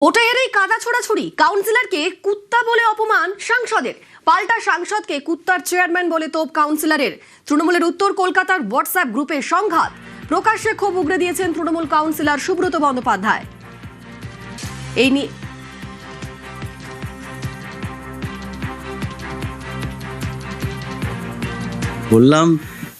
ওটা এরই কাদা ছোড়াছুড়ি, কাউন্সিলরকে কুত্তা বলে অপমান সাংসদের, পাল্টা সাংসদকে কুত্তার চেয়ারম্যান বলে তোপ কাউন্সিলরের। তৃণমূলের উত্তর কলকাতার হোয়াটসঅ্যাপ গ্রুপে সংঘাত, প্রকাশ্যে ক্ষোভ উগরে দিয়েছেন তৃণমূল কাউন্সিলর সুব্রত বন্দ্যোপাধ্যায়। এই নিয়ে বললাম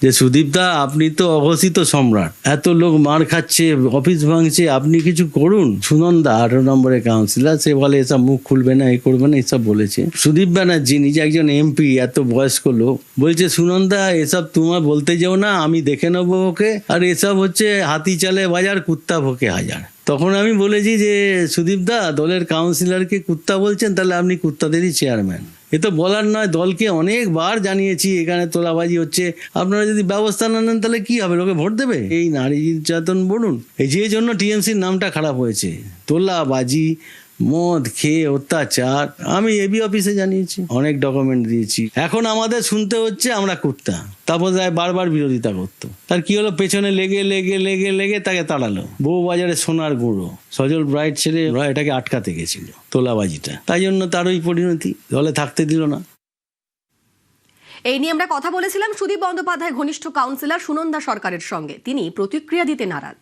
যে সুদীপদা, আপনি তো অঘোষিত সম্রাট, এত লোক মার খাচ্ছে, অফিস ভাঙছে, আপনি কিছু করুন। সুনন্দা 18 নম্বরের কাউন্সিলর, সে বলে এসব মুখ খুলবে না, এই করবে না, এসব বলেছে। সুদীপ ব্যানার্জি নিজে একজন এমপি, এত বয়স্ক লোক, বলছে সুনন্দা এসব তোমার বলতে যাও না, আমি দেখে নেবো ওকে, আর এসব হচ্ছে হাতি চালে বাজার, কুত্তা ভোকে হাজার। তখন আমি বলেছি যে সুদীপদা, দলের কাউন্সিলরকে কুত্তা বলছেন, তাহলে আপনি কুত্তাদেরই চেয়ারম্যান। এ তো বলার নয়, দলকে অনেকবার জানিয়েছি এখানে তোলাবাজি হচ্ছে, আপনারা যদি ব্যবস্থা না নেন তাহলে কি হবে, লোকে ভোট দেবে? এই নারী নির্যাতন বলুন, এই যে জন্য টিএমসির নামটা খারাপ হয়েছে, তোলাবাজি, মদ খেয়ে অত্যাচার। আমি এবি অফিসে জানিয়েছি, অনেক ডকুমেন্ট দিয়েছি। এখন আমাদের শুনতে হচ্ছে আমরা কুত্তা, তারপর বারবার বিরোধিতা করতো। তার কি হলো, পেছনে লেগে লেগে লেগে লেগে তাকে তাড়ালো। বউবাজারে সোনার গুঁড়ো, সজল ব্রাইট ছেলে এটাকে আটকাতে গেছিল তোলাবাজিটা, তাই জন্য তার ওই পরিণতি, দলে থাকতে দিল না। এই নিয়ে আমরা কথা বলেছিলাম সুদীপ বন্দ্যোপাধ্যায় ঘনিষ্ঠ কাউন্সিলর সুনন্দা সরকারের সঙ্গে, তিনি প্রতিক্রিয়া দিতে নারাজ।